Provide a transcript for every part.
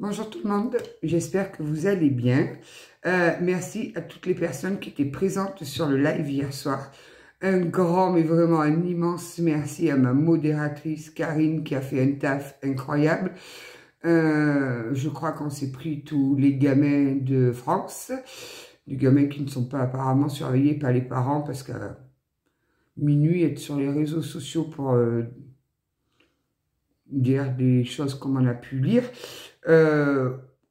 Bonjour tout le monde, j'espère que vous allez bien. Merci à toutes les personnes qui étaient présentes sur le live hier soir. Un grand, mais vraiment un immense merci à ma modératrice Karine qui a fait un taf incroyable. Je crois qu'on s'est pris tous les gamins de France, des gamins qui ne sont pas apparemment surveillés par les parents parce qu'à minuit, être sur les réseaux sociaux pour dire des choses comme on a pu lire.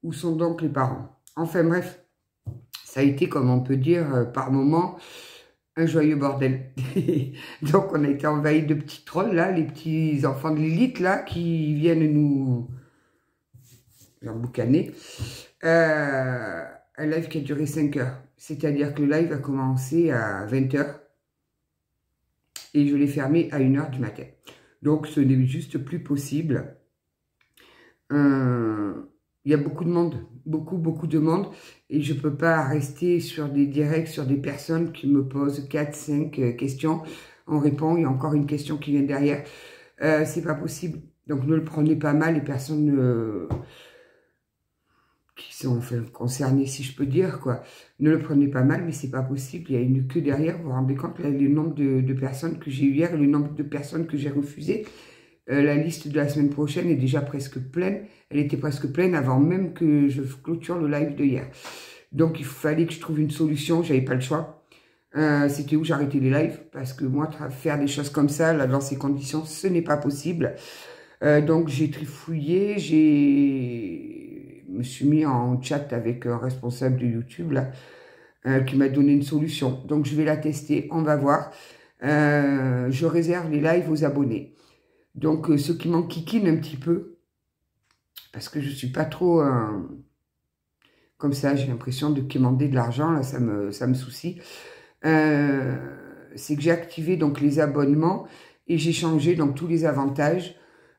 Où sont donc les parents? Enfin bref, ça a été, comme on peut dire, par moments, un joyeux bordel. Donc on a été envahis de petits trolls, là, les petits enfants de l'élite, là, qui viennent nous emboucaner. Un live qui a duré 5 heures. C'est-à-dire que le live a commencé à 20 heures et je l'ai fermé à 1 heure du matin. Donc ce n'est juste plus possible. Il y a beaucoup de monde, beaucoup de monde, et je peux pas rester sur des directs, sur des personnes qui me posent 4, 5 questions. On répond, il y a encore une question qui vient derrière. C'est pas possible. Donc ne le prenez pas mal, les personnes qui sont enfin concernées, si je peux dire, quoi. Ne le prenez pas mal, mais c'est pas possible. Il y a une queue derrière. Vous vous rendez compte, là, le nombre de personnes que j'ai eu hier, le nombre de personnes que j'ai refusées. La liste de la semaine prochaine est déjà presque pleine. Elle était presque pleine avant même que je clôture le live de hier. Donc, il fallait que je trouve une solution. J'avais pas le choix. C'était où j'arrêtais les lives. Parce que moi, faire des choses comme ça, là, dans ces conditions, ce n'est pas possible. Donc, j'ai trifouillé. Je me suis mis en chat avec un responsable de YouTube, là, qui m'a donné une solution. Donc, je vais la tester. On va voir. Je réserve les lives aux abonnés. Donc, ceux qui m'enquiquinent un petit peu, parce que je suis pas trop comme ça, j'ai l'impression de quémander de l'argent, là, ça me soucie. C'est que j'ai activé donc les abonnements et j'ai changé donc tous les avantages.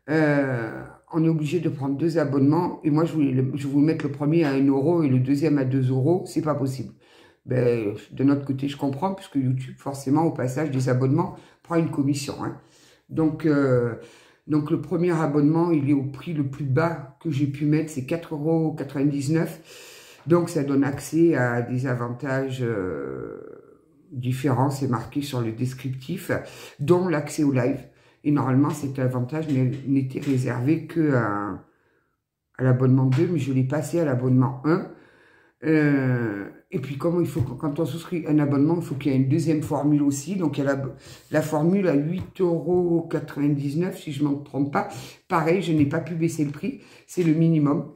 On est obligé de prendre 2 abonnements et moi, je voulais mettre le premier à 1 euro et le deuxième à 2 euros. C'est pas possible. Ben, de notre côté, je comprends, puisque YouTube, forcément, au passage des abonnements, prend une commission, hein. Donc le premier abonnement, il est au prix le plus bas que j'ai pu mettre, c'est 4,99 €. Donc, ça donne accès à des avantages différents, c'est marqué sur le descriptif, dont l'accès au live. Et normalement, cet avantage n'était réservé que à l'abonnement 2, mais je l'ai passé à l'abonnement 1. Et puis, comme il faut quand on souscrit un abonnement, il faut qu'il y ait une deuxième formule aussi. Donc, il y a la formule à 8,99 € si je ne me trompe pas. Pareil, je n'ai pas pu baisser le prix. C'est le minimum.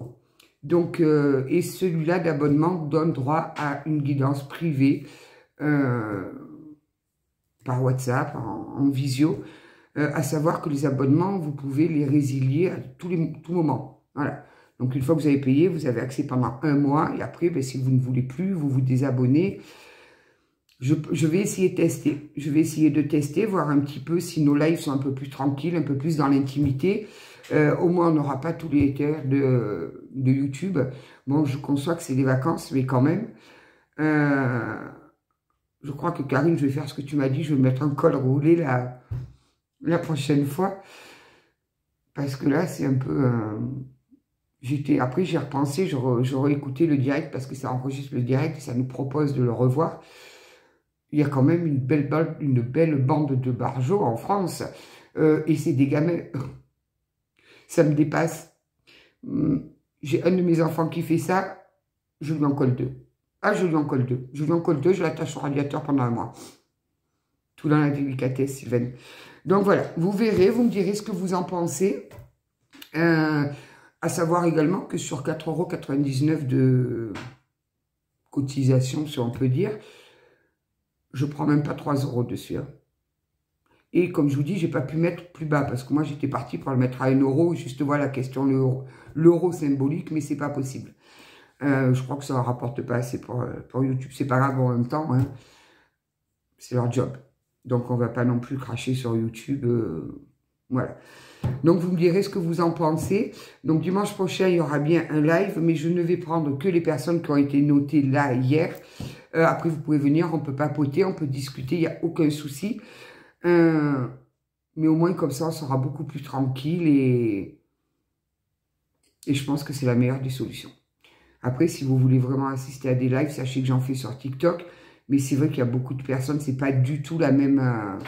Donc, et celui-là d'abonnement donne droit à une guidance privée par WhatsApp, en visio. À savoir que les abonnements, vous pouvez les résilier à tout moment. Voilà. Donc, une fois que vous avez payé, vous avez accès pendant 1 mois. Et après, ben, si vous ne voulez plus, vous vous désabonnez. Je vais essayer de tester. Je vais essayer de tester, voir un petit peu si nos lives sont un peu plus tranquilles, un peu plus dans l'intimité. Au moins, on n'aura pas tous les haters de YouTube. Bon, je conçois que c'est des vacances, mais quand même. Je crois que Karine, je vais faire ce que tu m'as dit. Je vais mettre un col roulé la prochaine fois. Parce que là, c'est un peu... Après, j'ai repensé, j'aurais écouté le direct parce que ça enregistre le direct et ça nous propose de le revoir. Il y a quand même une belle bande de barjots en France. Et c'est des gamins. Ça me dépasse. J'ai un de mes enfants qui fait ça, je lui en colle 2. Ah, je lui en colle 2. Je lui en colle 2, je l'attache au radiateur pendant 1 mois. Tout dans la délicatesse, Sylvaine. Donc voilà, vous verrez, vous me direz ce que vous en pensez. À savoir également que sur 4,99 € de cotisation, si on peut dire, je prends même pas 3 € dessus. Hein. Et comme je vous dis, j'ai pas pu mettre plus bas parce que moi j'étais parti pour le mettre à 1 €. Juste voilà, question l'euro symbolique, mais c'est pas possible. Je crois que ça ne rapporte pas assez pour YouTube. C'est pas grave en même temps. Hein. C'est leur job. Donc on va pas non plus cracher sur YouTube. Voilà. Donc, vous me direz ce que vous en pensez. Donc, dimanche prochain, il y aura bien un live, mais je ne vais prendre que les personnes qui ont été notées là, hier. Après, vous pouvez venir, on peut papoter, on peut discuter, il n'y a aucun souci. Mais au moins, comme ça, on sera beaucoup plus tranquille Et je pense que c'est la meilleure des solutions. Après, si vous voulez vraiment assister à des lives, sachez que j'en fais sur TikTok. Mais c'est vrai qu'il y a beaucoup de personnes, c'est pas du tout la même...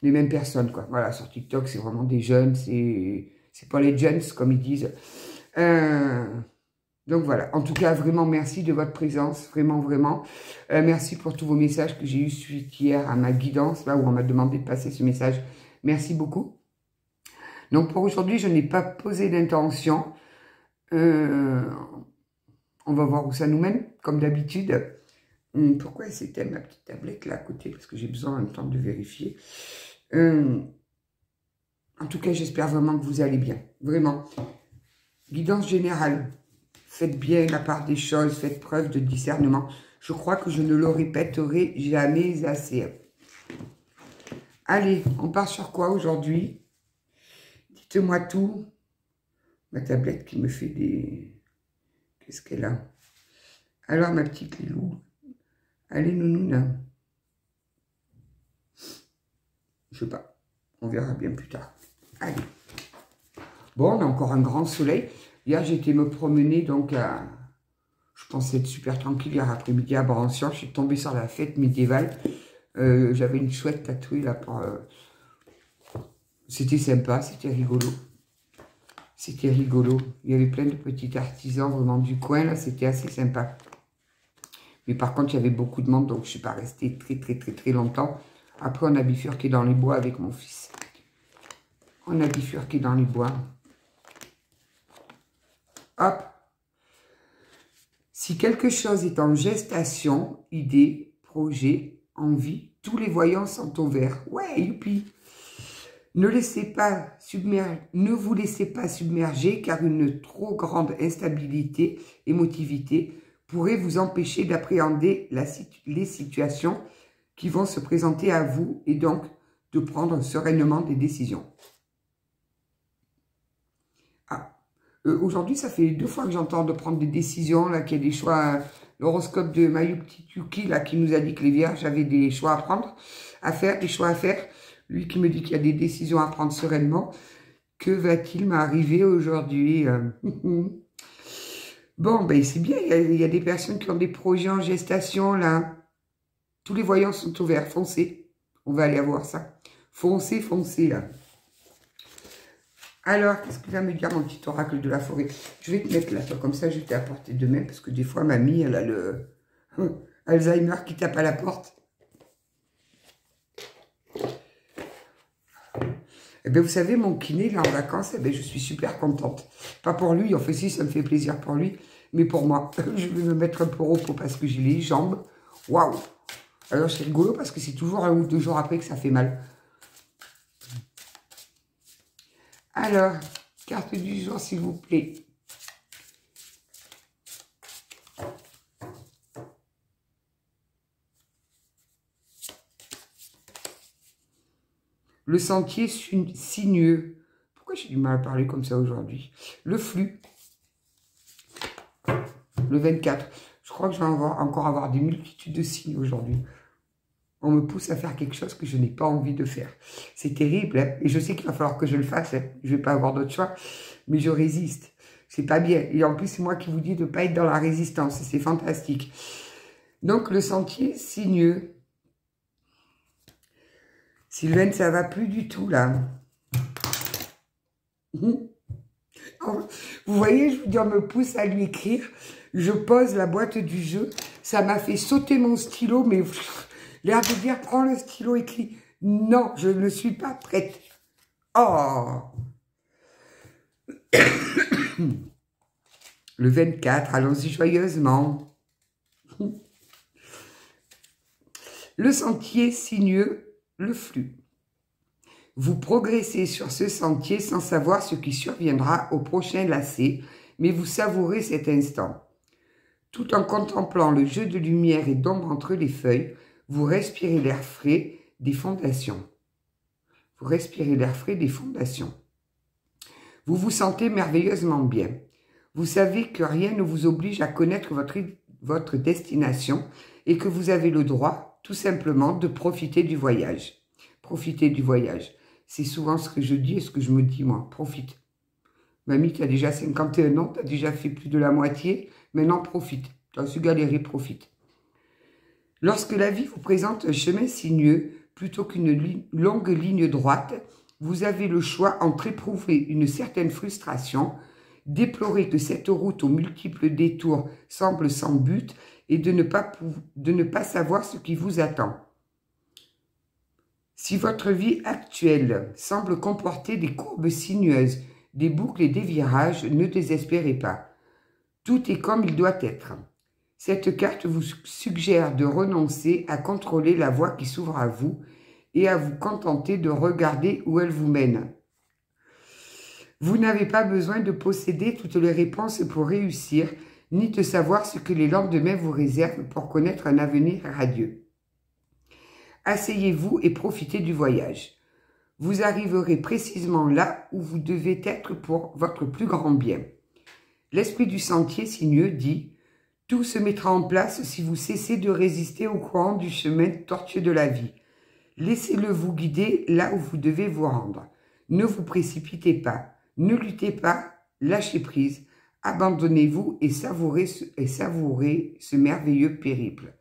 les mêmes personnes, quoi. Voilà, sur TikTok, c'est vraiment des jeunes, c'est pas les jeunes, comme ils disent. Donc voilà, en tout cas, vraiment merci de votre présence, vraiment, vraiment. Merci pour tous vos messages que j'ai eu suite hier à ma guidance, là où on m'a demandé de passer ce message. Merci beaucoup. Donc pour aujourd'hui, je n'ai pas posé d'intention. On va voir où ça nous mène, comme d'habitude. Pourquoi c'était ma petite tablette là à côté? Parce que j'ai besoin en même temps de vérifier. En tout cas, j'espère vraiment que vous allez bien. Vraiment. Guidance générale. Faites bien la part des choses. Faites preuve de discernement. Je crois que je ne le répéterai jamais assez. Allez, on part sur quoi aujourd'hui? Dites-moi tout. Ma tablette qui me fait des... Qu'est-ce qu'elle a? Alors, ma petite Lilou. Allez, nounouna. Je sais pas. On verra bien plus tard. Allez. Bon, on a encore un grand soleil. Hier, j'ai été me promener, donc, je pensais être super tranquille hier après-midi à Brancion. Je suis tombée sur la fête médiévale. J'avais une chouette tatouée, là, pour... C'était sympa, c'était rigolo. C'était rigolo. Il y avait plein de petits artisans, vraiment, du coin, là. C'était assez sympa. Mais par contre, il y avait beaucoup de monde, donc je ne suis pas restée très longtemps. Après, on a bifurqué dans les bois avec mon fils. On a bifurqué dans les bois. Hop. Si quelque chose est en gestation, idée, projet, envie, tous les voyants sont au vert. Ouais, youpi. Ne vous laissez pas submerger car une trop grande instabilité, émotivité pourrait vous empêcher d'appréhender les situations qui vont se présenter à vous et donc de prendre sereinement des décisions. Aujourd'hui, ça fait 2 fois que j'entends de prendre des décisions, là, qu'il y a des choix, l'horoscope de Mayu Petit Yuki, là, qui nous a dit que les vierges avaient des choix à prendre, à faire, des choix à faire. Lui qui me dit qu'il y a des décisions à prendre sereinement. Que va-t-il m'arriver aujourd'hui? Bon, ben c'est bien, il y a des personnes qui ont des projets en gestation, là. Tous les voyants sont ouverts, foncez. On va aller voir ça. Foncez, foncez, là. Alors, qu'est-ce qu'il va me dire, mon petit oracle de la forêt? Je vais te mettre là, toi, comme ça, je vais t'apporter demain, parce que des fois, mamie, elle a le Alzheimer qui tape à la porte. Eh bien, vous savez, mon kiné, là, en vacances, eh bien, je suis super contente. Pas pour lui, en fait, si, ça me fait plaisir pour lui, mais pour moi. Je vais me mettre un peu au repos parce que j'ai les jambes. Waouh! Alors, c'est rigolo parce que c'est toujours 1 ou 2 jours après que ça fait mal. Alors, carte du jour, s'il vous plaît. Le sentier sinueux. Pourquoi j'ai du mal à parler comme ça aujourd'hui? Le flux. Le 24. Je crois que je vais encore avoir des multitudes de signes aujourd'hui. On me pousse à faire quelque chose que je n'ai pas envie de faire. C'est terrible, hein? Et je sais qu'il va falloir que je le fasse. Hein? Je ne vais pas avoir d'autre choix, mais je résiste. C'est pas bien. Et en plus, c'est moi qui vous dis de ne pas être dans la résistance. C'est fantastique. Donc, le sentier sinueux. Sylvaine, ça va plus du tout, là. Vous voyez, je vous dis, on me pousse à lui écrire. Je pose la boîte du jeu. Ça m'a fait sauter mon stylo, mais l'air de dire, prends le stylo, écrit. Non, je ne suis pas prête. Oh! Le 24, allons-y joyeusement. Le sentier sinueux. Le flux. Vous progressez sur ce sentier sans savoir ce qui surviendra au prochain lacet, mais vous savourez cet instant. Tout en contemplant le jeu de lumière et d'ombre entre les feuilles, vous respirez l'air frais des fondations. Vous respirez l'air frais des fondations. Vous vous sentez merveilleusement bien. Vous savez que rien ne vous oblige à connaître votre destination et que vous avez le droit tout simplement de profiter du voyage. Profiter du voyage. C'est souvent ce que je dis et ce que je me dis, moi. Profite. Mamie, tu as déjà 51 ans, tu as déjà fait plus de la moitié. Maintenant, profite. Tu as su galérer, profite. Lorsque la vie vous présente un chemin sinueux, plutôt qu'une longue ligne droite, vous avez le choix entre éprouver une certaine frustration, déplorer que cette route aux multiples détours semble sans but et de ne pas savoir ce qui vous attend. Si votre vie actuelle semble comporter des courbes sinueuses, des boucles et des virages, ne désespérez pas. Tout est comme il doit être. Cette carte vous suggère de renoncer à contrôler la voie qui s'ouvre à vous et à vous contenter de regarder où elle vous mène. Vous n'avez pas besoin de posséder toutes les réponses pour réussir, ni de savoir ce que les lendemains vous réservent pour connaître un avenir radieux. Asseyez-vous et profitez du voyage. Vous arriverez précisément là où vous devez être pour votre plus grand bien. L'esprit du sentier sinueux dit « Tout se mettra en place si vous cessez de résister au courant du chemin tortueux de la vie. Laissez-le vous guider là où vous devez vous rendre. Ne vous précipitez pas, ne luttez pas, lâchez prise, abandonnez-vous et savourez ce merveilleux périple. »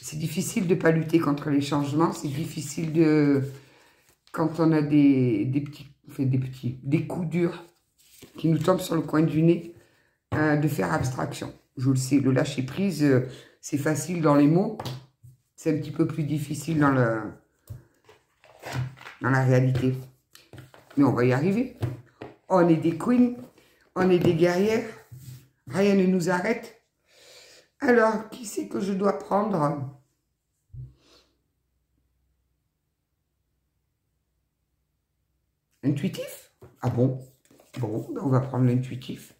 C'est difficile de ne pas lutter contre les changements, c'est difficile quand on a des coups durs qui nous tombent sur le coin du nez, de faire abstraction. Je le sais, le lâcher prise, c'est facile dans les mots, c'est un petit peu plus difficile dans la réalité. Mais on va y arriver. On est des queens, on est des guerrières, rien ne nous arrête. Alors, qui c'est que je dois prendre ? Intuitif? Ah bon? Bon, ben on va prendre l'intuitif.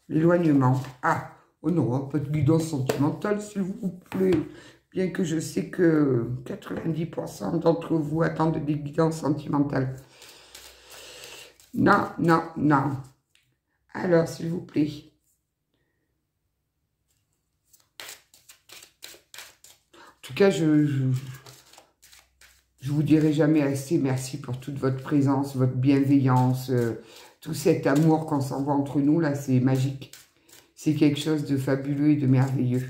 L'éloignement. Ah, oh non, pas de guidance sentimentale, s'il vous plaît. Bien que je sais que 90% d'entre vous attendent des guidances sentimentales. Non, non, non. Alors, s'il vous plaît. En tout cas, je vous dirai jamais assez merci pour toute votre présence, votre bienveillance, tout cet amour qu'on s'envoie entre nous, là, c'est magique. C'est quelque chose de fabuleux et de merveilleux.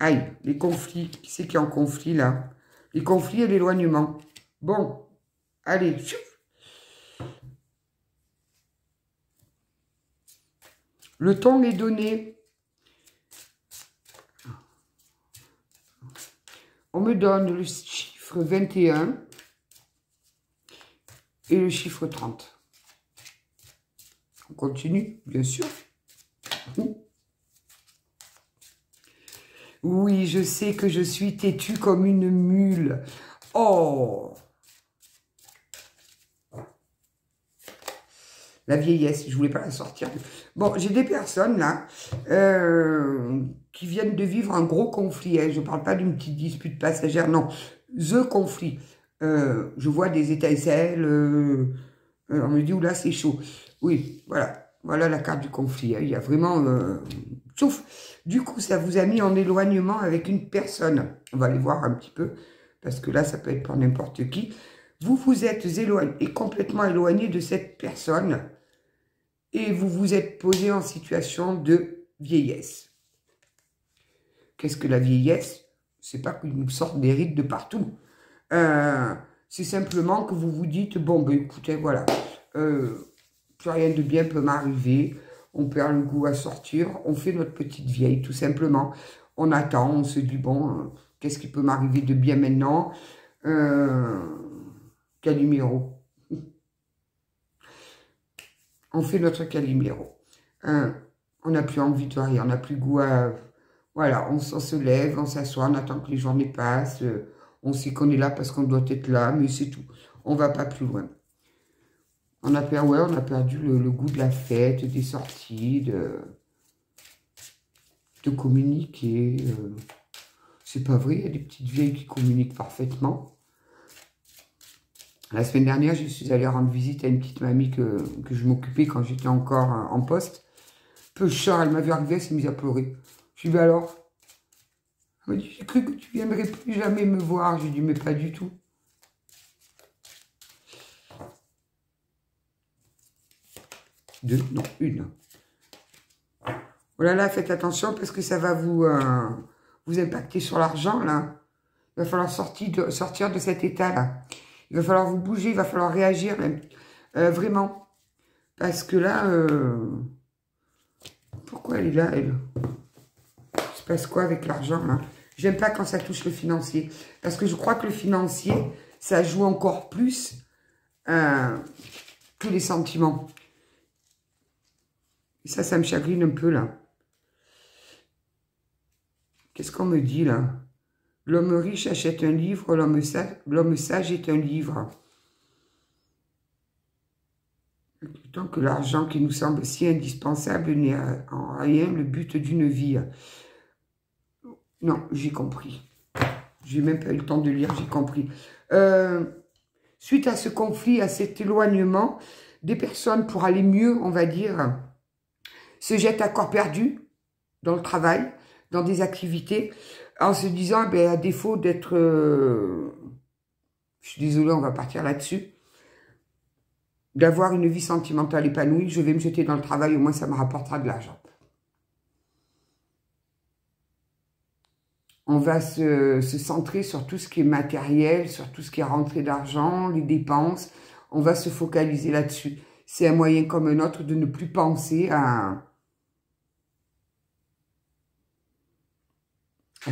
Aïe, les conflits. Qui c'est qui est en conflit, là? Les conflits et l'éloignement. Bon, allez. Le ton est donné. On me donne le chiffre 21 et le chiffre 30. On continue, bien sûr. Oui, je sais que je suis têtue comme une mule. Oh! La vieillesse, je ne voulais pas la sortir. Bon, j'ai des personnes là qui viennent de vivre un gros conflit. Hein. Je ne parle pas d'une petite dispute passagère, non. The conflit. Je vois des étincelles. On me dit, oula, c'est chaud. Oui, voilà. Voilà la carte du conflit. Hein. Il y a vraiment... Sauf, du coup, ça vous a mis en éloignement avec une personne. On va aller voir un petit peu. Parce que là, ça peut être pour n'importe qui. Vous vous êtes éloigné, complètement éloigné de cette personne. Et vous vous êtes posé en situation de vieillesse. Qu'est-ce que la vieillesse? C'est pas qu'il nous sorte des rides de partout. C'est simplement que vous vous dites, bon, ben écoutez, voilà, plus rien de bien peut m'arriver, on perd le goût à sortir, on fait notre petite vieille, tout simplement. On attend, on se dit, bon, qu'est-ce qui peut m'arriver de bien maintenant? Calimero. On fait notre Calimero. On n'a plus envie de rien, on n'a plus goût à... Voilà, on se lève, on s'assoit, on attend que les journées passent. On sait qu'on est là parce qu'on doit être là, mais c'est tout. On ne va pas plus loin. On a perdu le goût de la fête, des sorties, de communiquer. C'est pas vrai, il y a des petites vieilles qui communiquent parfaitement. La semaine dernière, je suis allée rendre visite à une petite mamie que je m'occupais quand j'étais encore en poste. Peu cher, elle m'a vu arriver, elle s'est mise à pleurer. Je lui ai dit, alors, Elle m'a dit, j'ai cru que tu viendrais plus jamais me voir. J'ai dit, mais pas du tout. Deux, non, une. Oh là là, faites attention parce que ça va vous impacter sur l'argent, là. Il va falloir sortir de cet état-là. Il va falloir vous bouger, il va falloir réagir, même. Vraiment. Parce que là, pourquoi elle est là, elle? Il se passe quoi avec l'argent, là? J'aime pas quand ça touche le financier. Parce que je crois que le financier, ça joue encore plus que les sentiments. Et ça me chagrine un peu, là. Qu'est-ce qu'on me dit, là? L'homme riche achète un livre, l'homme sage est un livre. Tant que l'argent qui nous semble si indispensable n'est en rien le but d'une vie. Non, j'ai compris. J'ai même pas eu le temps de lire, j'ai compris. Suite à ce conflit, à cet éloignement, des personnes, pour aller mieux, on va dire, se jettent à corps perdu dans le travail, dans des activités, en se disant, ben, à défaut d'être... je suis désolée, on va partir là-dessus. D'avoir une vie sentimentale épanouie, je vais me jeter dans le travail, au moins ça me rapportera de l'argent. On va se centrer sur tout ce qui est matériel, sur tout ce qui est rentrée d'argent, les dépenses. On va se focaliser là-dessus. C'est un moyen comme un autre de ne plus penser à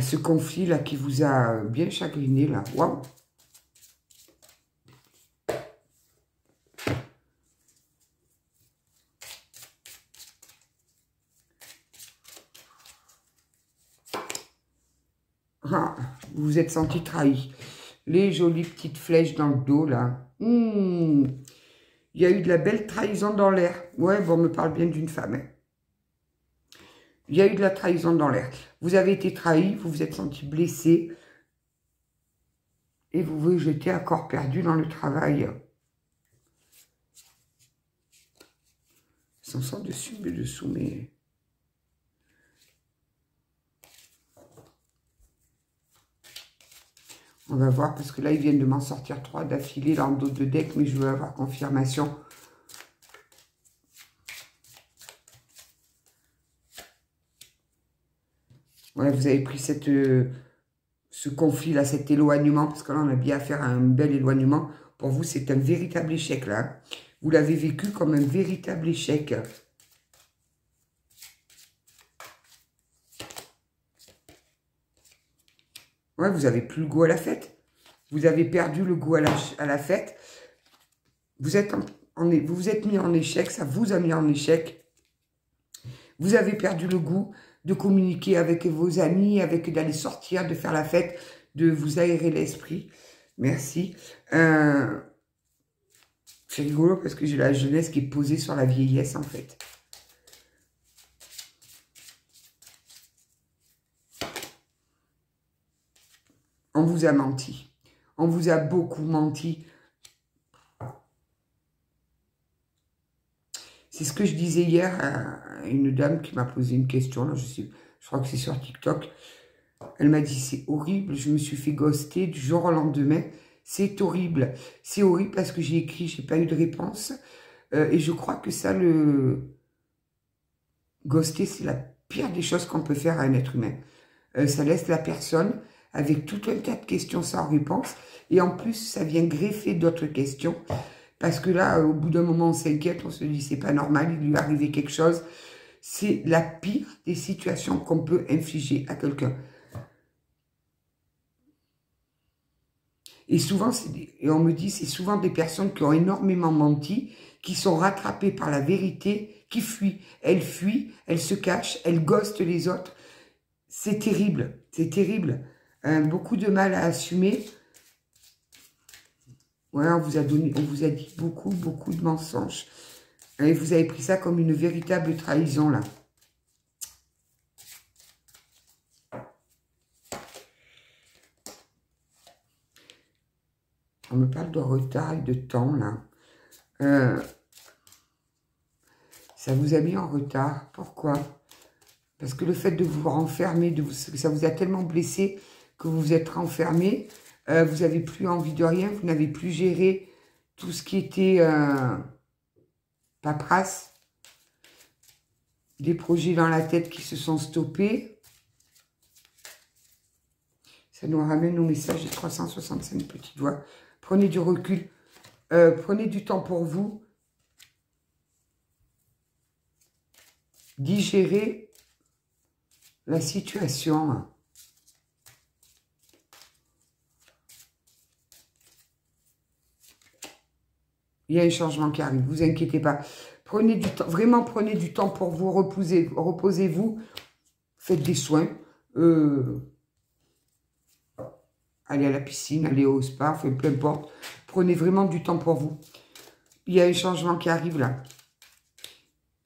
ce conflit-là qui vous a bien chagriné, là. Waouh! Ah, vous vous êtes senti trahi. Les jolies petites flèches dans le dos, là. Il y a eu de la belle trahison dans l'air. Ouais, bon, on me parle bien d'une femme. Hein. Il y a eu de la trahison dans l'air. Vous avez été trahi, vous vous êtes senti blessé. Et vous vous jetez à corps perdu dans le travail. Sans sort dessus, mais dessous, mais... On va voir, parce que là, ils viennent de m'en sortir 3 d'affilée dans le dos de deck, mais je veux avoir confirmation. Voilà, vous avez pris ce conflit-là, cet éloignement, parce que là, on a bien affaire à un bel éloignement. Pour vous, c'est un véritable échec, là. Vous l'avez vécu comme un véritable échec. Ouais, vous n'avez plus le goût à la fête. Vous avez perdu le goût à la fête. Vous vous êtes mis en échec, ça vous a mis en échec. Vous avez perdu le goût de communiquer avec vos amis, d'aller sortir, de faire la fête, de vous aérer l'esprit. Merci. C'est rigolo parce que j'ai la jeunesse qui est posée sur la vieillesse, en fait. On vous a menti. On vous a beaucoup menti. C'est ce que je disais hier à une dame qui m'a posé une question. Là, je crois que c'est sur TikTok. Elle m'a dit, c'est horrible, je me suis fait ghoster du jour au lendemain. C'est horrible. C'est horrible parce que j'ai écrit, j'ai pas eu de réponse. Et je crois que ça, le ghoster, c'est la pire des choses qu'on peut faire à un être humain. Ça laisse la personne avec tout un tas de questions sans réponse. Et en plus, ça vient greffer d'autres questions. Parce que là, au bout d'un moment, on s'inquiète, on se dit, c'est pas normal, il lui est arrivé quelque chose. C'est la pire des situations qu'on peut infliger à quelqu'un. Et souvent, et on me dit, c'est souvent des personnes qui ont énormément menti, qui sont rattrapées par la vérité, qui fuient. Elles se cachent, elles ghostent les autres. C'est terrible, c'est terrible. Beaucoup de mal à assumer. Ouais, on vous a dit beaucoup de mensonges. Et vous avez pris ça comme une véritable trahison, là. On me parle de retard et de temps, là. Ça vous a mis en retard. Pourquoi? Parce que le fait de vous renfermer, ça vous a tellement blessé que vous vous êtes renfermé, vous n'avez plus envie de rien, vous n'avez plus géré tout ce qui était paperasse, des projets dans la tête qui se sont stoppés. Ça nous ramène au message des 365 petites voix. Prenez du recul, prenez du temps pour vous, digérez la situation. Il y a un changement qui arrive, vous inquiétez pas. Prenez du temps, vraiment prenez du temps pour vous, reposez-vous, faites des soins. Allez à la piscine, allez au spa, enfin, peu importe. Prenez vraiment du temps pour vous. Il y a un changement qui arrive là.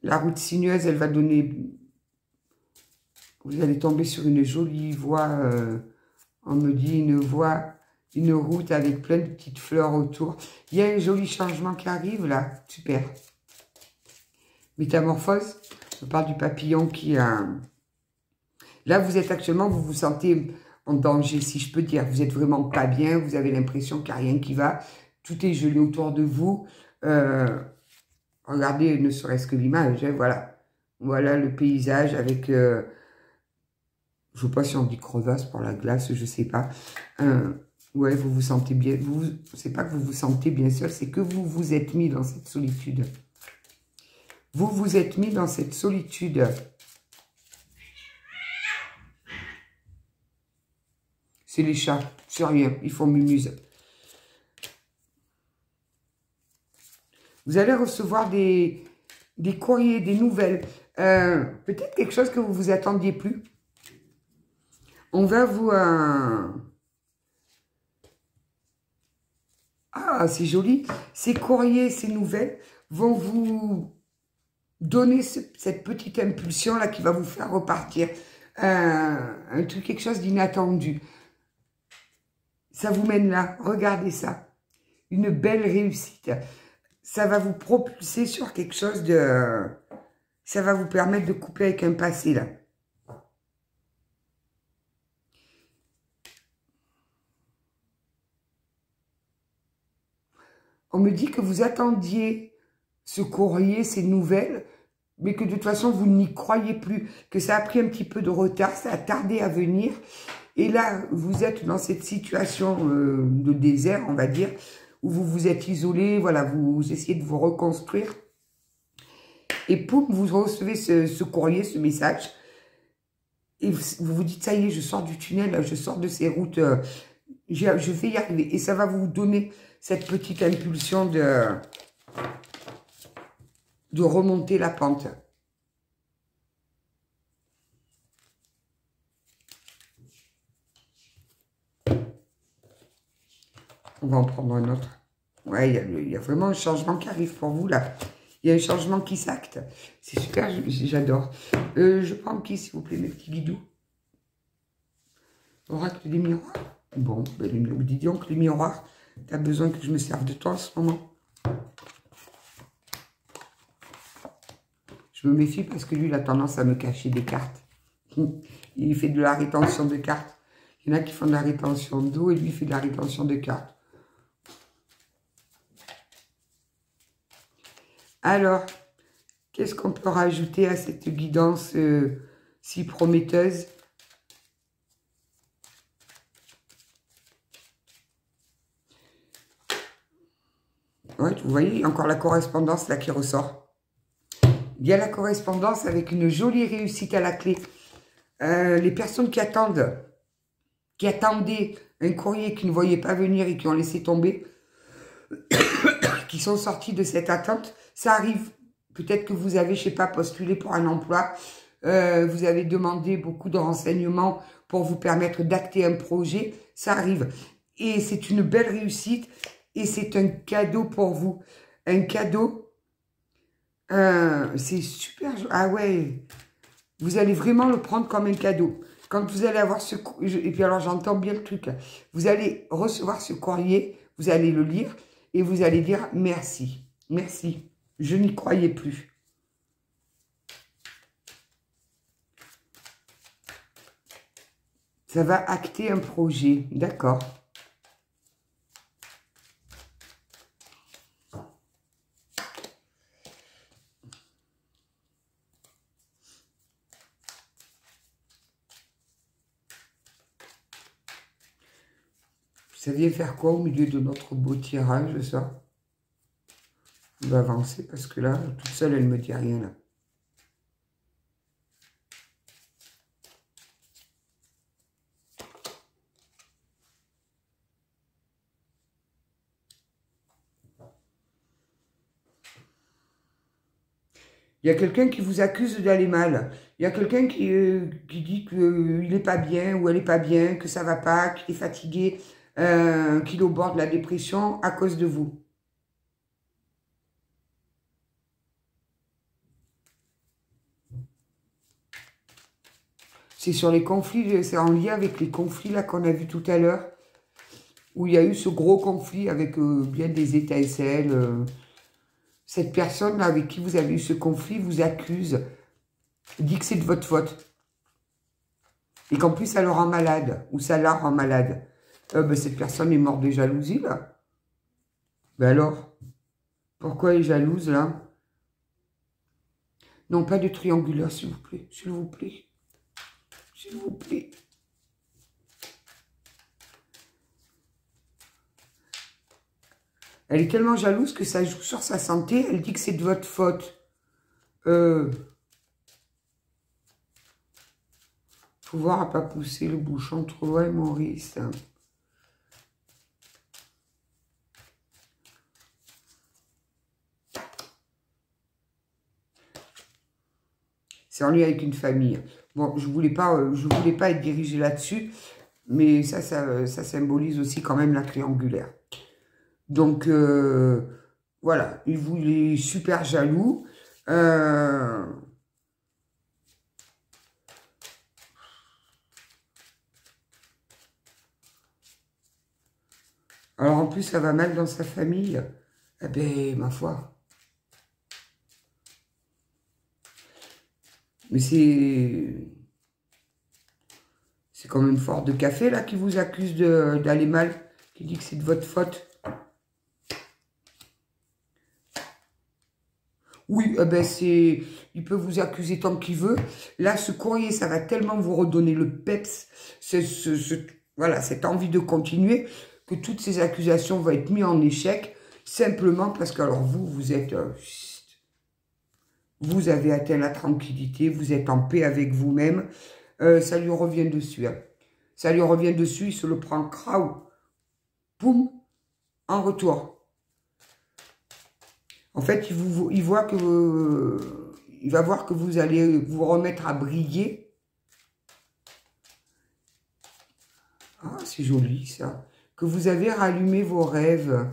La route sinueuse, elle va donner... Vous allez tomber sur une jolie voie. On me dit une voie, une route avec plein de petites fleurs autour. Il y a un joli changement qui arrive là. Super. Métamorphose. Je parle du papillon qui a... Là, vous êtes actuellement, vous vous sentez en danger, si je peux dire. Vous êtes vraiment pas bien. Vous avez l'impression qu'il n'y a rien qui va. Tout est gelé autour de vous. Regardez, ne serait-ce que l'image. Hein, voilà. Voilà le paysage avec... je ne sais pas si on dit crevasse pour la glace, je ne sais pas. Ouais, vous vous sentez bien. C'est pas que vous vous sentez bien seul, c'est que vous vous êtes mis dans cette solitude. Vous vous êtes mis dans cette solitude. C'est les chats, c'est rien, ils font mumuse. Vous allez recevoir des courriers, des nouvelles. Peut-être quelque chose que vous ne vous attendiez plus. On va vous... Ah, c'est joli. Ces courriers, ces nouvelles vont vous donner cette petite impulsion-là qui va vous faire repartir. Un truc, quelque chose d'inattendu. Ça vous mène là. Regardez ça. Une belle réussite. Ça va vous propulser sur quelque chose de... Ça va vous permettre de couper avec un passé, là. On me dit que vous attendiez ce courrier, ces nouvelles, mais que de toute façon, vous n'y croyez plus, que ça a pris un petit peu de retard, ça a tardé à venir. Et là, vous êtes dans cette situation de désert, on va dire, où vous vous êtes isolé, voilà, vous essayez de vous reconstruire. Et poum, vous recevez ce courrier, ce message. Et vous vous dites, ça y est, je sors du tunnel, je sors de ces routes, je vais y arriver. Et ça va vous donner cette petite impulsion de remonter la pente. On va en prendre un autre. Ouais, il y a vraiment un changement qui arrive pour vous, là. Il y a un changement qui s'acte. C'est super, j'adore. Je prends qui, s'il vous plaît, mes petits guidous? Oracle des miroirs. Bon, ben, dis donc, les miroirs, tu as besoin que je me serve de toi en ce moment. Je me méfie parce que lui, il a tendance à me cacher des cartes. Il fait de la rétention de cartes. Il y en a qui font de la rétention d'eau et lui, il fait de la rétention de cartes. Alors, qu'est-ce qu'on peut rajouter à cette guidance si prometteuse? Ouais, vous voyez, il y a encore la correspondance là qui ressort. Il y a la correspondance avec une jolie réussite à la clé. Les personnes qui attendaient un courrier qui ne voyaient pas venir et qui ont laissé tomber, qui sont sortis de cette attente, ça arrive. Peut-être que vous avez, je sais pas, postulé pour un emploi, vous avez demandé beaucoup de renseignements pour vous permettre d'acter un projet, ça arrive. Et c'est une belle réussite et c'est un cadeau pour vous. Un cadeau, c'est super. Ah ouais, vous allez vraiment le prendre comme un cadeau. Quand vous allez avoir ce... Et puis alors, j'entends bien le truc. Vous allez recevoir ce courrier, vous allez le lire et vous allez dire merci. Merci. Je n'y croyais plus. Ça va acter un projet. D'accord. Ça vient faire quoi au milieu de notre beau tirage, ça? On va avancer parce que là, toute seule, elle ne me dit rien, là. Il y a quelqu'un qui vous accuse d'aller mal. Il y a quelqu'un qui dit qu'il n'est pas bien ou elle n'est pas bien, que ça ne va pas, qu'il est fatigué, qu'il est au bord de la dépression à cause de vous. C'est sur les conflits, c'est en lien avec les conflits là qu'on a vus tout à l'heure, où il y a eu ce gros conflit avec bien des étincelles. Cette personne-là avec qui vous avez eu ce conflit vous accuse, dit que c'est de votre faute. Et qu'en plus, ça le rend malade, ou ça la rend malade. Ben, cette personne est morte de jalousie, là. Ben alors, pourquoi elle est jalouse, là? Non, pas de triangulaire, s'il vous plaît. S'il vous plaît. S'il vous plaît. Elle est tellement jalouse que ça joue sur sa santé. Elle dit que c'est de votre faute. Pouvoir à pas pousser le bouchon trop loin, Maurice. C'est en lien avec une famille. Bon, je voulais pas être dirigée là-dessus, mais ça symbolise aussi quand même la triangulaire. Donc, voilà, il est super jaloux. Alors, en plus, ça va mal dans sa famille. Eh ben, ma foi. Mais c'est quand même fort de café, là, qui vous accuse d'aller mal, qui dit que c'est de votre faute. Oui, eh ben il peut vous accuser tant qu'il veut. Là, ce courrier, ça va tellement vous redonner le peps, voilà, cette envie de continuer, que toutes ces accusations vont être mises en échec, simplement parce que, alors, vous êtes... vous avez atteint la tranquillité, vous êtes en paix avec vous-même. Ça lui revient dessus. Hein. Ça lui revient dessus, il se le prend crao. Poum, en retour. En fait, il voit que... il va voir que vous allez vous remettre à briller. Ah, c'est joli, ça. Que vous avez rallumé vos rêves.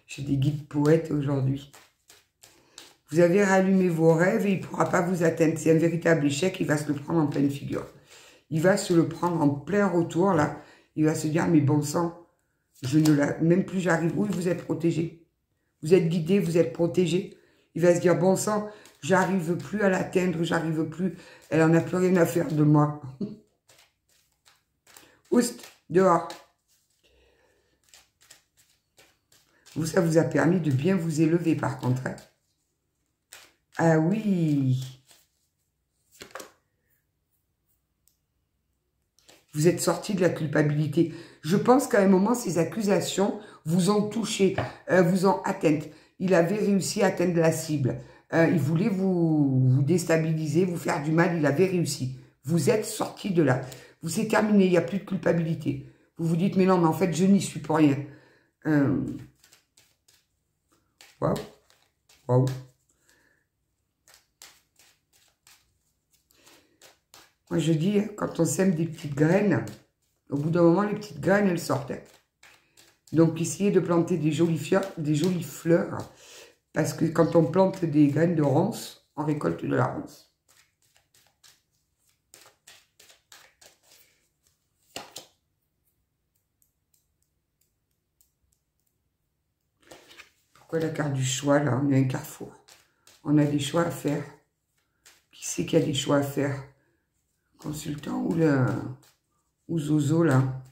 J'ai des guides poètes aujourd'hui. Vous avez rallumé vos rêves et il ne pourra pas vous atteindre. C'est un véritable échec, il va se le prendre en pleine figure. Il va se le prendre en plein retour, là. Il va se dire, mais bon sang, je ne la... Même plus j'arrive. Oui, vous êtes protégé. Vous êtes guidé, vous êtes protégé. Il va se dire, bon sang, j'arrive plus à l'atteindre, j'arrive plus. Elle en a plus rien à faire de moi. Oust, dehors. Vous, ça vous a permis de bien vous élever, par contre. Hein. Ah oui. Vous êtes sorti de la culpabilité. Je pense qu'à un moment, ces accusations vous ont touché, vous ont atteinte. Il avait réussi à atteindre la cible. Il voulait vous déstabiliser, vous faire du mal. Il avait réussi. Vous êtes sorti de là. Vous c'est terminé. Il n'y a plus de culpabilité. Vous vous dites, mais non, mais en fait, je n'y suis pour rien. Waouh. Waouh. Moi, je dis, quand on sème des petites graines, au bout d'un moment, les petites graines, elles sortent. Donc, essayez de planter des jolies fleurs, parce que quand on plante des graines de ronces, on récolte de la ronce. Pourquoi la carte du choix, là? On est un carrefour. On a des choix à faire. Qui sait qu'il y a des choix à faire? consultant ou Zozo, là.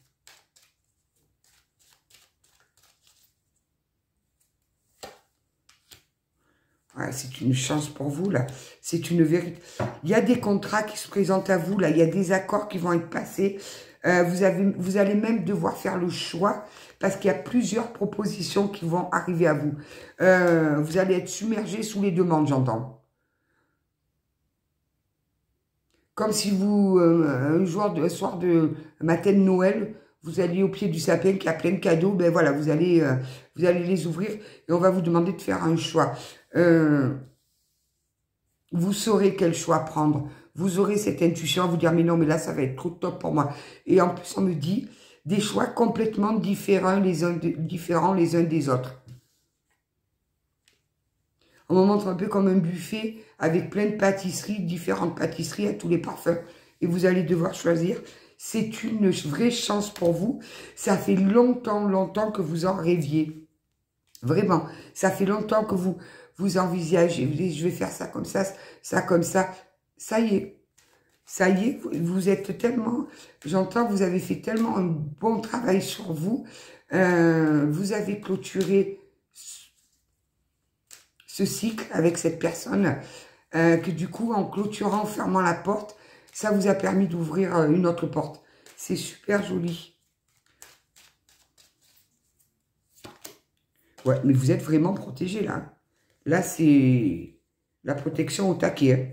Ouais, c'est une chance pour vous, là. C'est une vérité. Il y a des contrats qui se présentent à vous, là. Il y a des accords qui vont être passés. Vous allez même devoir faire le choix parce qu'il y a plusieurs propositions qui vont arriver à vous. Vous allez être submergé sous les demandes, j'entends. Comme si vous, un soir de matin de Noël, vous alliez au pied du sapin qui a plein de cadeaux, ben voilà, vous allez les ouvrir et on va vous demander de faire un choix. Vous saurez quel choix prendre. Vous aurez cette intuition à vous dire, mais non, mais là, ça va être trop top pour moi. Et en plus, on me dit des choix complètement différents les uns des autres. On me montre un peu comme un buffet avec plein de pâtisseries, différentes pâtisseries à tous les parfums. Et vous allez devoir choisir. C'est une vraie chance pour vous. Ça fait longtemps, longtemps que vous en rêviez. Vraiment. Ça fait longtemps que vous envisagez. Vous dites, je vais faire ça comme ça comme ça. Ça y est. Ça y est, vous êtes tellement... J'entends, vous avez fait tellement un bon travail sur vous. Vous avez clôturé ce cycle avec cette personne, que du coup, en clôturant, en fermant la porte, ça vous a permis d'ouvrir une autre porte. C'est super joli. Ouais, mais vous êtes vraiment protégé, là. Là, c'est la protection au taquet. Hein.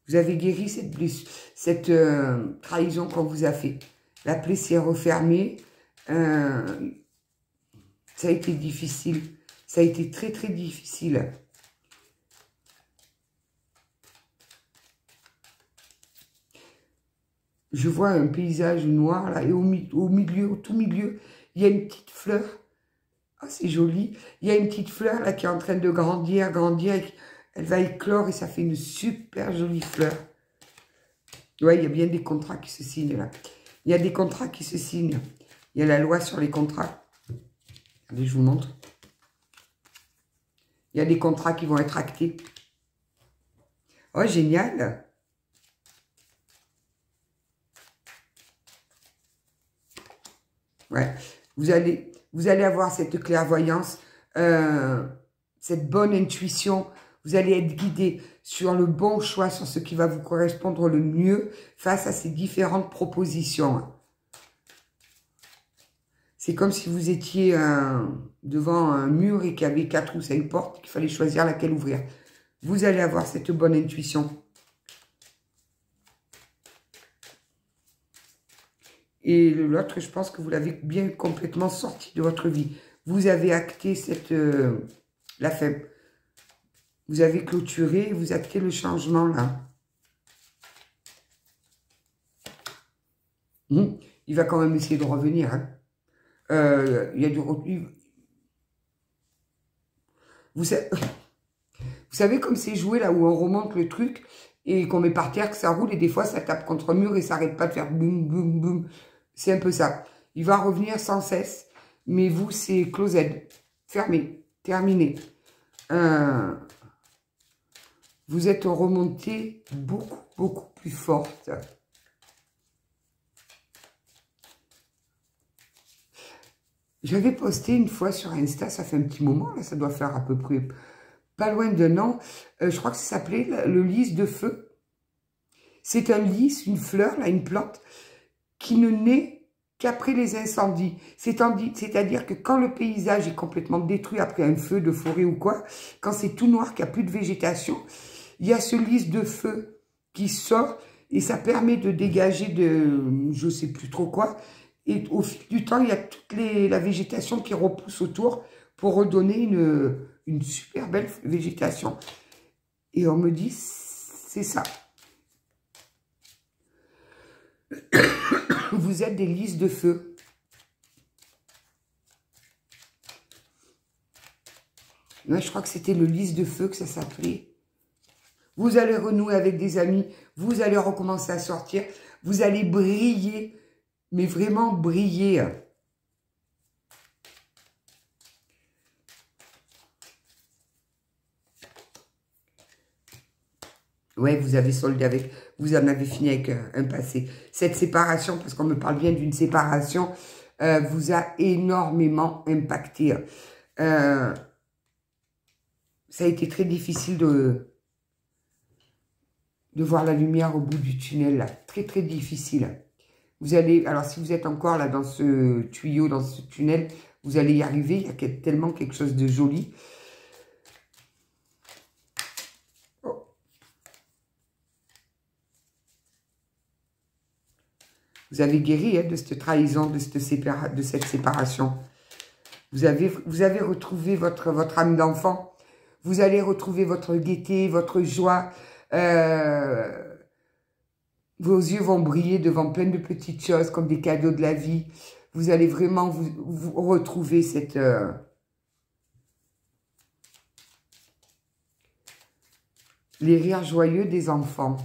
Vous avez guéri cette trahison qu'on vous a fait. La plaie s'est refermée. Ça a été difficile. Ça a été très, très difficile. Je vois un paysage noir, là, et au milieu, au tout milieu, il y a une petite fleur. Ah, c'est joli. Il y a une petite fleur, là, qui est en train de grandir, et elle va éclore, et ça fait une super jolie fleur. Ouais, il y a bien des contrats qui se signent, là. Il y a des contrats qui se signent. Il y a la loi sur les contrats. Allez, je vous montre. Il y a des contrats qui vont être actés. Oh, génial. Ouais. Vous allez avoir cette clairvoyance, cette bonne intuition. Vous allez être guidé sur le bon choix, sur ce qui va vous correspondre le mieux face à ces différentes propositions. C'est comme si vous étiez devant un mur et qu'il y avait 4 ou 5 portes, qu'il fallait choisir laquelle ouvrir. Vous allez avoir cette bonne intuition. Et l'autre, je pense que vous l'avez bien complètement sorti de votre vie. Vous avez acté la fin. Vous avez clôturé, vous actez le changement là. Il va quand même essayer de revenir. Hein. Il y a du retour. Vous savez comme c'est joué là où on remonte le truc et qu'on met par terre, que ça roule et des fois ça tape contre un mur et ça n'arrête pas de faire boum, boum, boum. C'est un peu ça. Il va revenir sans cesse, mais vous c'est closed, fermé, terminé. Vous êtes remonté beaucoup, beaucoup plus forte. J'avais posté une fois sur Insta, ça fait un petit moment, là, ça doit faire à peu près pas loin d'un an. Je crois que ça s'appelait le lys de feu. C'est un lys, une fleur, là, une plante, qui ne naît qu'après les incendies. C'est-à-dire que quand le paysage est complètement détruit après un feu de forêt ou quoi, quand c'est tout noir, qu'il n'y a plus de végétation, il y a ce lys de feu qui sort et ça permet de dégager de, je sais plus trop quoi. Et au fil du temps, il y a toute la végétation qui repousse autour pour redonner une super belle végétation. Et on me dit, c'est ça. Vous êtes des lys de feu. Là, je crois que c'était le lys de feu que ça s'appelait. Vous allez renouer avec des amis. Vous allez recommencer à sortir. Vous allez briller. Mais vraiment briller. Ouais, vous avez soldé avec, vous en avez fini avec un passé. Cette séparation, parce qu'on me parle bien d'une séparation, vous a énormément impacté. Ça a été très difficile de voir la lumière au bout du tunnel, là. Très, très difficile. Vous allez, alors si vous êtes encore là dans ce tuyau, dans ce tunnel, vous allez y arriver. Il y a tellement quelque chose de joli. Oh. Vous avez guéri hein, de cette trahison, de cette séparation. Vous avez retrouvé votre âme d'enfant. Vous allez retrouver votre gaieté, votre joie. Vos yeux vont briller devant plein de petites choses comme des cadeaux de la vie. Vous allez vraiment vous retrouver cette... les rires joyeux des enfants.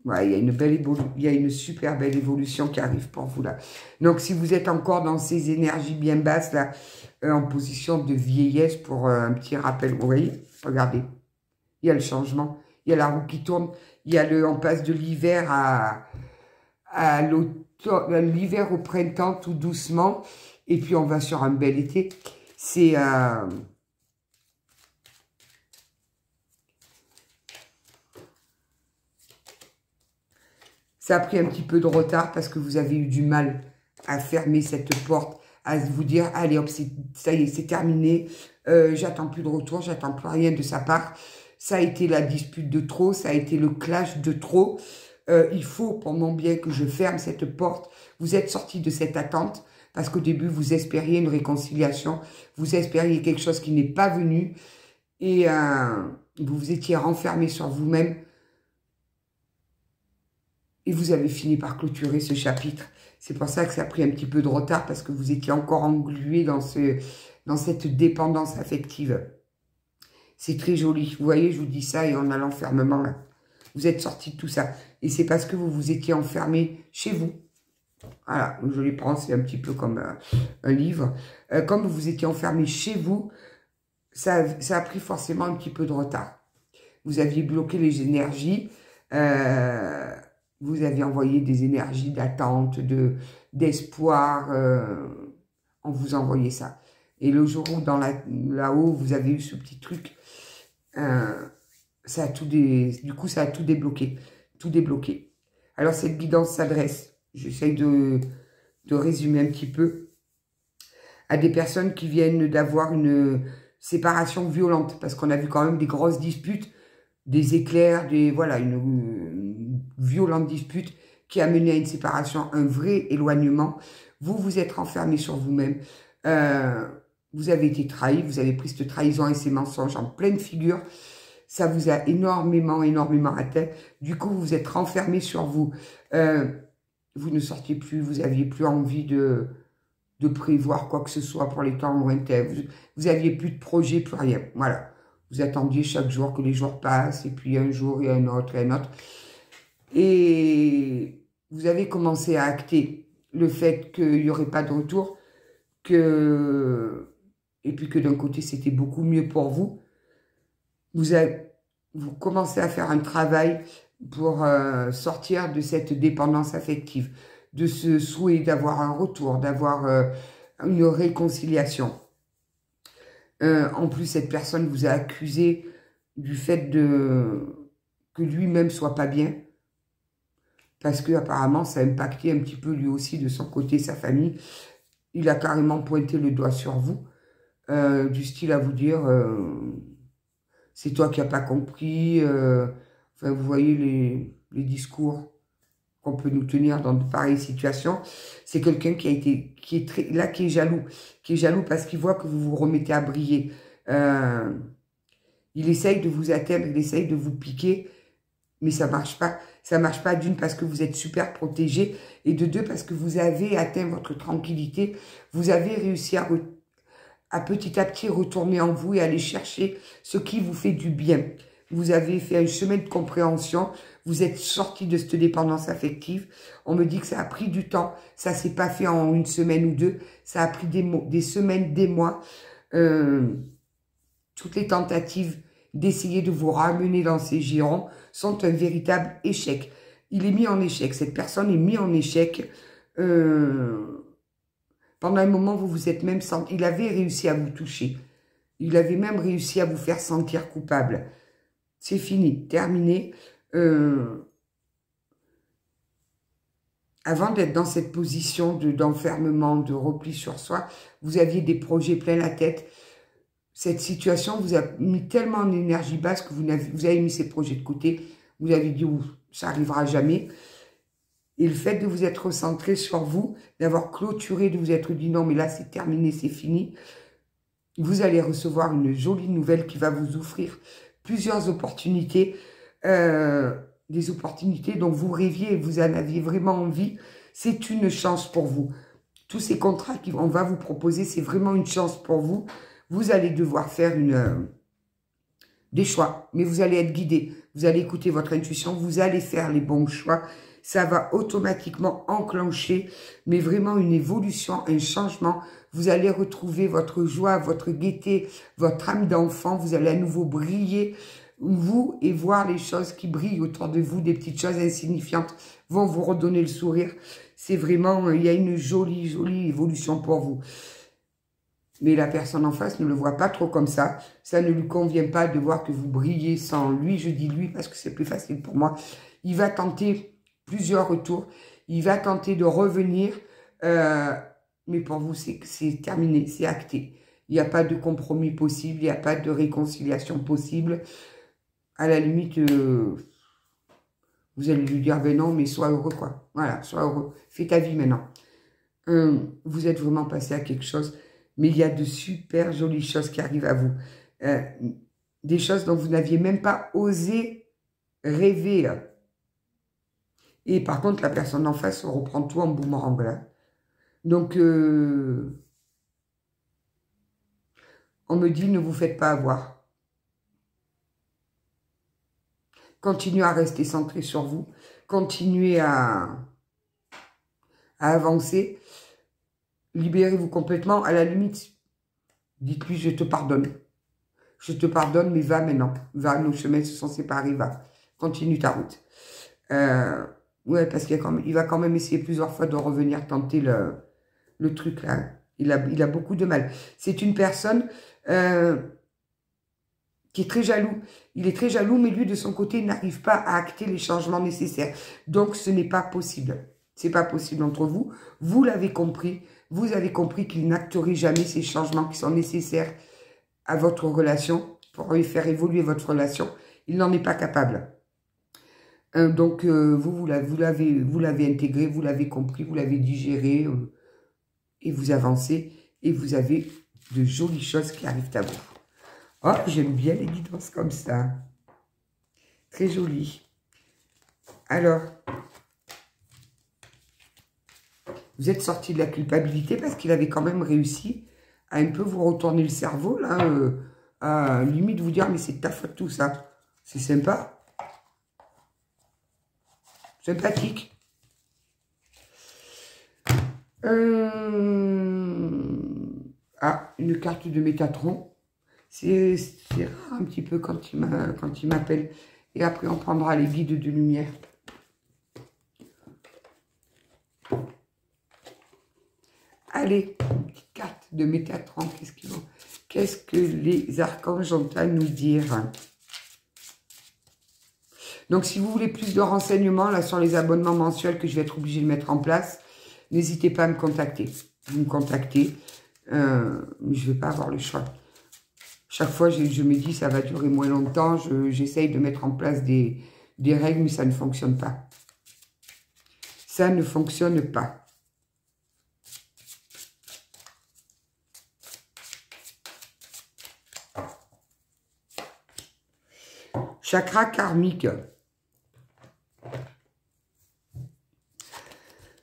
Ouais, il y a une super belle évolution qui arrive pour vous là. Donc, si vous êtes encore dans ces énergies bien basses là, en position de vieillesse pour un petit rappel, vous voyez, regardez. Il y a le changement, il y a la roue qui tourne, il y a on passe de l'hiver à l'automne, l'hiver au printemps tout doucement, et puis on va sur un bel été. C'est ça a pris un petit peu de retard parce que vous avez eu du mal à fermer cette porte, à vous dire, allez hop, ça y est, c'est terminé, j'attends plus de retour, j'attends plus rien de sa part. Ça a été la dispute de trop, ça a été le clash de trop. Il faut pour mon bien que je ferme cette porte. Vous êtes sorti de cette attente parce qu'au début, vous espériez une réconciliation. Vous espériez quelque chose qui n'est pas venu. Et vous vous étiez renfermé sur vous-même. Et vous avez fini par clôturer ce chapitre. C'est pour ça que ça a pris un petit peu de retard parce que vous étiez encore englué dans cette dépendance affective. C'est très joli. Vous voyez, je vous dis ça et on a l'enfermement là. Vous êtes sorti de tout ça. Et c'est parce que vous vous étiez enfermé chez vous. Voilà, je les prends, c'est un petit peu comme un livre. Comme vous vous étiez enfermé chez vous, ça a pris forcément un petit peu de retard. Vous aviez bloqué les énergies. Vous aviez envoyé des énergies d'attente, d'espoir. On vous envoyait ça. Et le jour où là-haut, vous avez eu ce petit truc, ça a tout débloqué. Tout débloqué. Alors, cette guidance s'adresse, j'essaye de résumer un petit peu, à des personnes qui viennent d'avoir une séparation violente, parce qu'on a vu quand même des grosses disputes, des éclairs, voilà, une violente dispute qui a mené à une séparation, un vrai éloignement. Vous vous êtes renfermé sur vous-même. Vous avez été trahi, vous avez pris cette trahison et ces mensonges en pleine figure. Ça vous a énormément atteint. Du coup, vous vous êtes renfermé sur vous. Vous ne sortiez plus, vous n'aviez plus envie de prévoir quoi que ce soit pour les temps lointains. Vous n'aviez plus de projet, plus rien. Voilà. Vous attendiez chaque jour que les jours passent, et puis un jour et un autre et un autre. Et vous avez commencé à acter le fait qu'il n'y aurait pas de retour, et puis que d'un côté, c'était beaucoup mieux pour vous. Vous commencez à faire un travail pour sortir de cette dépendance affective, de ce souhait d'avoir un retour, d'avoir une réconciliation. En plus, cette personne vous a accusé du fait que lui-même soit pas bien, parce que apparemment ça a impacté un petit peu lui aussi de son côté, sa famille. Il a carrément pointé le doigt sur vous, du style à vous dire c'est toi qui n'as pas compris. Enfin, vous voyez les discours qu'on peut nous tenir dans de pareilles situations. C'est quelqu'un qui est jaloux parce qu'il voit que vous vous remettez à briller. Il essaye de vous atteindre, il essaye de vous piquer, mais ça marche pas. Ça marche pas d'une parce que vous êtes super protégé et de deux parce que vous avez atteint votre tranquillité. Vous avez réussi à petit à petit retourner en vous et aller chercher ce qui vous fait du bien. Vous avez fait un chemin de compréhension, vous êtes sorti de cette dépendance affective. On me dit que ça a pris du temps, ça s'est pas fait en une semaine ou deux, ça a pris des semaines, des mois. toutes les tentatives d'essayer de vous ramener dans ces girons sont un véritable échec. Il est mis en échec, cette personne est mise en échec. Pendant un moment, vous vous êtes même senti, il avait réussi à vous toucher. Il avait même réussi à vous faire sentir coupable. C'est fini, terminé. Avant d'être dans cette position d'enfermement, de repli sur soi, vous aviez des projets plein la tête. Cette situation vous a mis tellement en énergie basse que vous avez mis ces projets de côté. Vous avez dit, ça n'arrivera jamais. Et le fait de vous être recentré sur vous, d'avoir clôturé, de vous être dit, non, mais là, c'est terminé, c'est fini. Vous allez recevoir une jolie nouvelle qui va vous offrir plusieurs opportunités, des opportunités dont vous rêviez et vous en aviez vraiment envie. C'est une chance pour vous. Tous ces contrats qu'on va vous proposer, c'est vraiment une chance pour vous. Vous allez devoir faire des choix, mais vous allez être guidé. Vous allez écouter votre intuition, vous allez faire les bons choix. Ça va automatiquement enclencher, mais vraiment une évolution, un changement. Vous allez retrouver votre joie, votre gaieté, votre âme d'enfant. Vous allez à nouveau briller, vous, et voir les choses qui brillent autour de vous, des petites choses insignifiantes vont vous redonner le sourire. C'est vraiment, il y a une jolie, jolie évolution pour vous. Mais la personne en face ne le voit pas trop comme ça. Ça ne lui convient pas de voir que vous brillez sans lui. Je dis lui parce que c'est plus facile pour moi. Il va tenter plusieurs retours. Il va tenter de revenir. Mais pour vous, c'est terminé. C'est acté. Il n'y a pas de compromis possible. Il n'y a pas de réconciliation possible. À la limite, vous allez lui dire, ben non, mais sois heureux, quoi. Voilà, sois heureux. Fais ta vie maintenant. Vous êtes vraiment passé à quelque chose. Mais il y a de super jolies choses qui arrivent à vous. Des choses dont vous n'aviez même pas osé rêver. Et par contre, la personne en face reprend tout en boomerang. Là. Donc, on me dit, ne vous faites pas avoir. Continuez à rester centré sur vous. Continuez à avancer. Libérez-vous complètement. À la limite, dites-lui, je te pardonne. Je te pardonne, mais va maintenant. Va, nos chemins se sont séparés, va. Continue ta route. Ouais, parce qu'il va quand même essayer plusieurs fois de revenir tenter le truc, là. Il a beaucoup de mal. C'est une personne qui est très jaloux. Il est très jaloux, mais lui, de son côté, il n'arrive pas à acter les changements nécessaires. Donc, ce n'est pas possible. C'est pas possible entre vous. Vous l'avez compris. Vous avez compris qu'il n'acterait jamais ces changements qui sont nécessaires à votre relation pour faire évoluer votre relation. Il n'en est pas capable. Donc, vous l'avez intégré, vous l'avez compris, vous l'avez digéré et vous avancez et vous avez de jolies choses qui arrivent à vous. Oh, j'aime bien les guidances comme ça. Très jolies. Alors, vous êtes sorti de la culpabilité parce qu'il avait quand même réussi à un peu vous retourner le cerveau, là, à limite vous dire, mais c'est de ta faute tout ça. C'est sympa. Sympathique. Ah, une carte de Métatron. C'est rare un petit peu quand il m'appelle. Et après, on prendra les guides de lumière. Allez, une petite carte de Métatron. Qu'est-ce que les archanges ont à nous dire? Donc, si vous voulez plus de renseignements là sur les abonnements mensuels que je vais être obligée de mettre en place, n'hésitez pas à me contacter. Vous me contactez. Je ne vais pas avoir le choix. Chaque fois, je me dis ça va durer moins longtemps. J'essaye de mettre en place des règles, mais ça ne fonctionne pas. Ça ne fonctionne pas. Chakra karmique.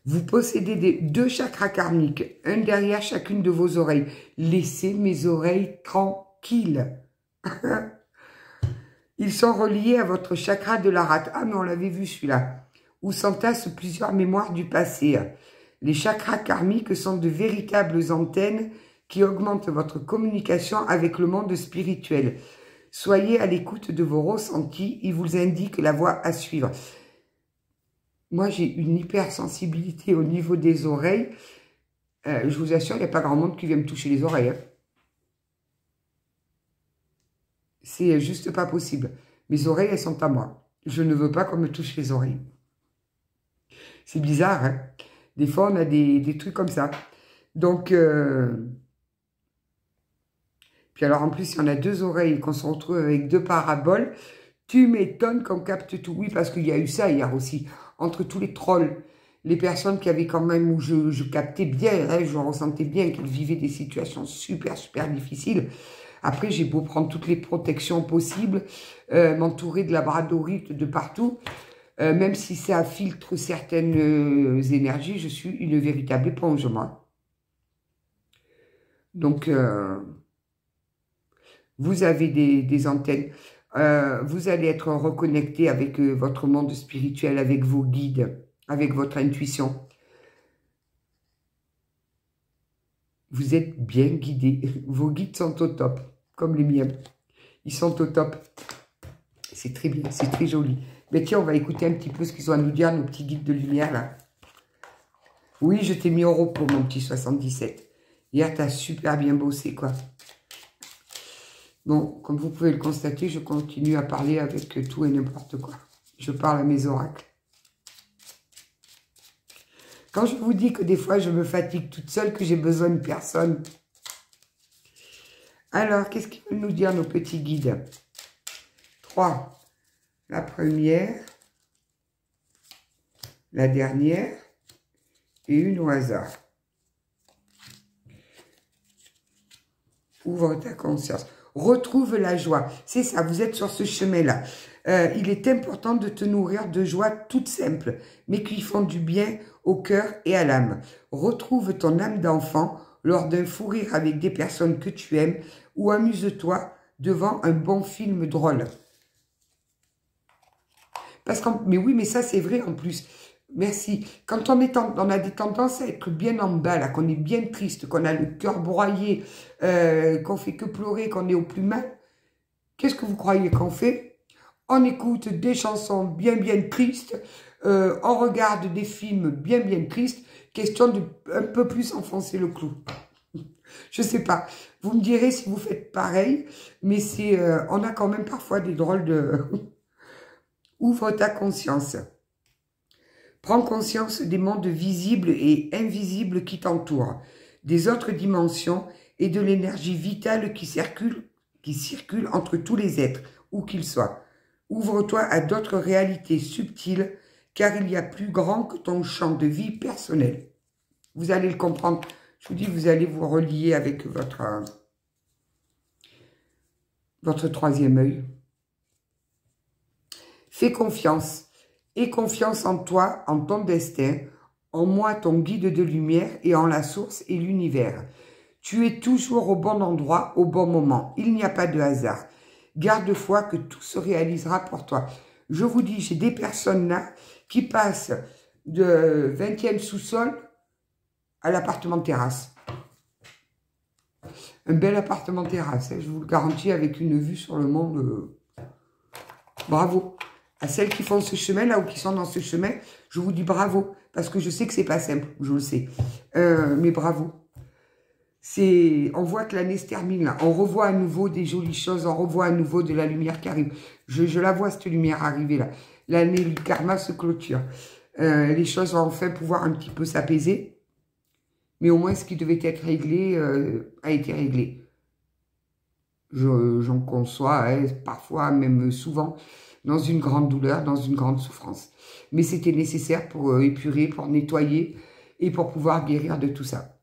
Vous possédez deux chakras karmiques, un derrière chacune de vos oreilles. Laissez mes oreilles tranquilles. Ils sont reliés à votre chakra de la rate. Ah, mais on l'avait vu celui-là. Où s'entassent plusieurs mémoires du passé. Les chakras karmiques sont de véritables antennes qui augmente votre communication avec le monde spirituel. Soyez à l'écoute de vos ressentis, ils vous indiquent la voie à suivre. Moi, j'ai une hypersensibilité au niveau des oreilles. Je vous assure, il n'y a pas grand monde qui vient me toucher les oreilles. Hein. C'est juste pas possible. Mes oreilles, elles sont à moi. Je ne veux pas qu'on me touche les oreilles. C'est bizarre, hein. Des fois, on a des trucs comme ça. Donc, puis alors, en plus, il y en a deux oreilles, qu'on se retrouve avec deux paraboles. Tu m'étonnes qu'on capte tout. Oui, parce qu'il y a eu ça hier aussi. Entre tous les trolls, les personnes qui avaient quand même, où je captais bien, hein, je ressentais bien qu'elles vivaient des situations super difficiles. Après, j'ai beau prendre toutes les protections possibles, m'entourer de labradorite de partout. Même si ça filtre certaines énergies, je suis une véritable éponge, moi. Donc, vous avez des antennes. Vous allez être reconnecté avec votre monde spirituel, avec vos guides, avec votre intuition. Vous êtes bien guidé. Vos guides sont au top, comme les miens. Ils sont au top. C'est très bien, c'est très joli. Mais tiens, on va écouter un petit peu ce qu'ils ont à nous dire, nos petits guides de lumière, là. Oui, je t'ai mis au repos, mon petit 77. Hier, t'as super bien bossé, quoi. Bon, comme vous pouvez le constater, je continue à parler avec tout et n'importe quoi. Je parle à mes oracles. Quand je vous dis que des fois, je me fatigue toute seule, que j'ai besoin de personne. Alors, qu'est-ce qu'ils veulent nous dire, nos petits guides? 3. La première, la dernière et une au hasard. Ouvre ta conscience. Retrouve la joie. C'est ça, vous êtes sur ce chemin-là. Il est important de te nourrir de joie toute simple, mais qui font du bien au cœur et à l'âme. Retrouve ton âme d'enfant lors d'un fou rire avec des personnes que tu aimes ou amuse-toi devant un bon film drôle. Parce que, mais oui, mais ça c'est vrai en plus. Merci. Quand on a des tendances à être bien en bas, là, qu'on est bien triste, qu'on a le cœur broyé, qu'on fait que pleurer, qu'on est au plus mal, qu'est-ce que vous croyez qu'on fait? On écoute des chansons bien tristes, on regarde des films bien tristes, question de un peu plus enfoncer le clou. Je sais pas. Vous me direz si vous faites pareil, mais c'est, on a quand même parfois des drôles de... Ouvre ta conscience. Prends conscience des mondes visibles et invisibles qui t'entourent, des autres dimensions et de l'énergie vitale qui circule entre tous les êtres, où qu'ils soient. Ouvre-toi à d'autres réalités subtiles, car il y a plus grand que ton champ de vie personnel. Vous allez le comprendre. Je vous dis, vous allez vous relier avec votre troisième œil. Fais confiance. Aie confiance en toi, en ton destin, en moi, ton guide de lumière, et en la source et l'univers. Tu es toujours au bon endroit, au bon moment. Il n'y a pas de hasard. Garde foi que tout se réalisera pour toi. Je vous dis, j'ai des personnes là qui passent de 20e sous-sol à l'appartement terrasse. Un bel appartement terrasse, hein, je vous le garantis, avec une vue sur le monde. Bravo. À celles qui font ce chemin-là ou qui sont dans ce chemin, je vous dis bravo. Parce que je sais que c'est pas simple, je le sais. Mais bravo. On voit que l'année se termine là. On revoit à nouveau des jolies choses, on revoit à nouveau de la lumière qui arrive. Je la vois, cette lumière arriver là. L'année du karma se clôture. Les choses vont enfin pouvoir un petit peu s'apaiser. Mais au moins, ce qui devait être réglé a été réglé. J'en conçois, hein, parfois, même souvent, dans une grande douleur, dans une grande souffrance. Mais c'était nécessaire pour épurer, pour nettoyer et pour pouvoir guérir de tout ça.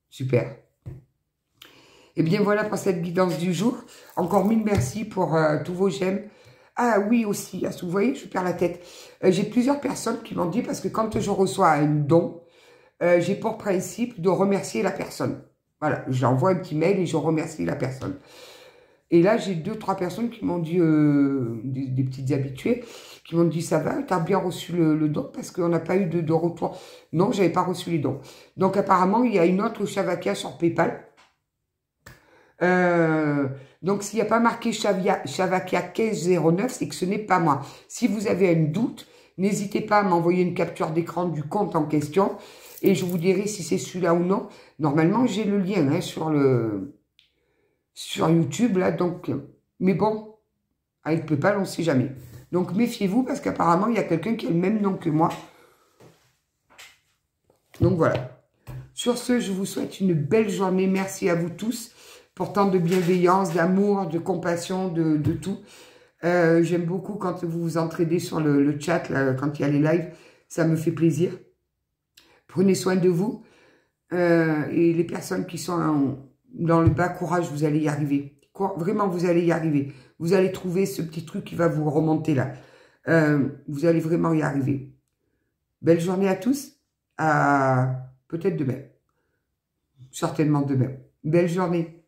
Super. Et bien voilà pour cette guidance du jour. Encore mille merci pour tous vos j'aime. Ah oui aussi, vous voyez, je perds la tête. J'ai plusieurs personnes qui m'ont dit, parce que quand je reçois un don, j'ai pour principe de remercier la personne. Voilà, j'envoie un petit mail et je remercie la personne. Et là, j'ai 2-3 personnes qui m'ont dit, des petites habituées, qui m'ont dit, ça va, tu as bien reçu le don, parce qu'on n'a pas eu de retour. Non, j'avais pas reçu les dons. Donc apparemment, il y a une autre Shavaka sur PayPal. Donc, s'il n'y a pas marqué Chavakia 1509, c'est que ce n'est pas moi. Si vous avez un doute, n'hésitez pas à m'envoyer une capture d'écran du compte en question et je vous dirai si c'est celui-là ou non. Normalement, j'ai le lien hein, sur YouTube, là, donc... Mais bon, avec PayPal, on ne sait jamais. Donc, méfiez-vous parce qu'apparemment, il y a quelqu'un qui a le même nom que moi. Donc, voilà. Sur ce, je vous souhaite une belle journée. Merci à vous tous pour tant de bienveillance, d'amour, de compassion, de tout. J'aime beaucoup quand vous vous entraidez sur le chat, là, quand il y a les lives. Ça me fait plaisir. Prenez soin de vous. Et les personnes qui sont dans le bas, courage, vous allez y arriver. Vraiment, vous allez y arriver. Vous allez trouver ce petit truc qui va vous remonter là. Vous allez vraiment y arriver. Belle journée à tous. À peut-être demain. Certainement demain. Belle journée.